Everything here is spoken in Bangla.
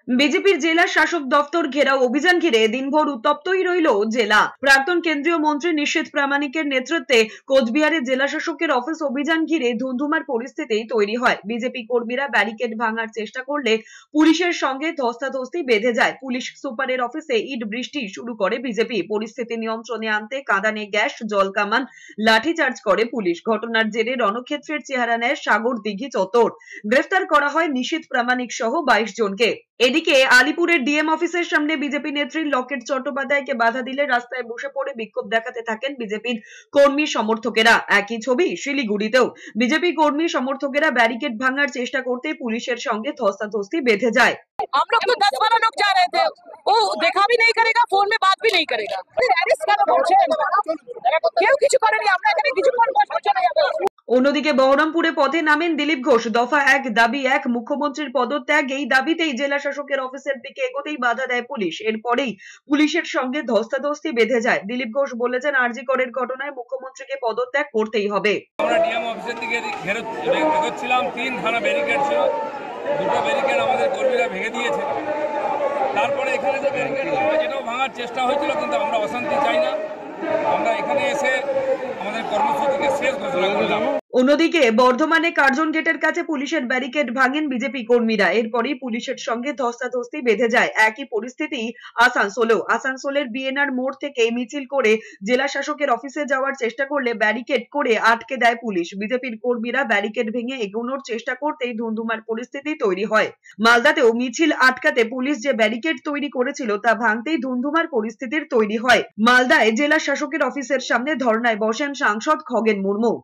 বিজেপির জেলা শাসক দপ্তর ঘেরাও অভিযান ঘিরে দিনভর উত্তপ্তই রইল জেলা। প্রাক্তন কেন্দ্রীয় মন্ত্রী নিশীথ প্রামাণিকের নেতৃত্বে কোচবিহারে জেলা শাসকের অফিস অভিযান ঘিরে ধুন্ধুমার পরিস্থিতি তৈরি হয়। বিজেপি কর্মীরা ব্যারিকেড ভাঙার চেষ্টা করলে পুলিশের সঙ্গে ধস্তাধস্তি বেঁধে যায়। পুলিশ সুপারের অফিসে ইট বৃষ্টি শুরু করে বিজেপি। পরিস্থিতি নিয়ন্ত্রণে আনতে কাঁদানে গ্যাস, জল কামান, লাঠিচার্জ করে পুলিশ। ঘটনার জেরে রণক্ষেত্রের চেহারা নেয় সাগর দিঘি চত্বর। গ্রেফতার করা হয় নিশীথ প্রামাণিক সহ 22 জনকে। এদিকে আলিপুরের ডিএম অফিসের সামনে বিজেপি নেত্রী লকেট চট্টোপাধ্যায়কে বাধা দিলে রাস্তায় বসে পড়ে বিক্ষোভ দেখাতে থাকেন বিজেপির কর্মী সমর্থকেরা। একই ছবি শিলিগুড়িতেও। বিজেপি কর্মী সমর্থকেরা ব্যারিকেড ভাঙার চেষ্টা করতে পুলিশের সঙ্গে ধস্তাধস্তি বেঁধে যায়। हम लोग तो 10-12 लोग जा रहे थे, वो देखा भी नहीं करेगा, फोन में बात भी नहीं करेगा, अरेस्ट কেন করছে? কেউ কিছু করেনি, আমরা এখানে কিছুক্ষণ বসে চলে যাব। অন্যদিকে বহরমপুরে পথে নামেন দিলীপ ঘোষ। দফা 1 দাবি 1 মুখ্যমন্ত্রীর পদত্যাগ। এই দাবিতেই জেলা শাসকের অফিসের দিকে এগোতেই বাধা দেয় পুলিশ। এরপরেই পুলিশের সঙ্গে ধস্তাধস্তি বেঁধে যায়। দিলীপ ঘোষ বলেছেন, আরজি করের ঘটনায় মুখ্যমন্ত্রীকে পদত্যাগ করতেই হবে। আমরা ডিএম অফিসের দিকে এগোচ্ছিলাম, 3 খানা ব্যারিকেড ছিল, 2টো ব্যারিকেড আমাদের কর্মীরা ভেঙে দিয়েছে। তারপরে এখানে যে ব্যারিকেড এটাও ভাঙার চেষ্টা হয়েছিল, কিন্তু আমরা অশান্তি চাই না। আমরা এখানে এসে আমাদের কর্মসূচিকে শেষ ঘোষণা করলাম। অন্যদিকে বর্ধমানে কার্জন গেটের কাছে পুলিশের ব্যারিকেড ভাঙেন বিজেপি কর্মীরা। এরপরই পুলিশের সঙ্গে ধস্তাধস্তি বেঁধে যায়। একই পরিস্থিতি আসানসোলেও। আসানসোলের বিএনআর মোড় থেকে মিছিল করে জেলা শাসকের অফিসে যাওয়ার চেষ্টা করলে ব্যারিকেড করে আটকে দেয় পুলিশ। বিজেপির কর্মীরা ব্যারিকেড ভেঙে এগোনোর চেষ্টা করতেই ধুন্ধুমার পরিস্থিতি তৈরি হয়। মালদাতেও মিছিল আটকাতে পুলিশ যে ব্যারিকেড তৈরি করেছিল তা ভাঙতেই ধুন্ধুমার পরিস্থিতির তৈরি হয়। মালদায় জেলা শাসকের অফিসের সামনে ধর্নায় বসেন সাংসদ খগেন মুর্মু।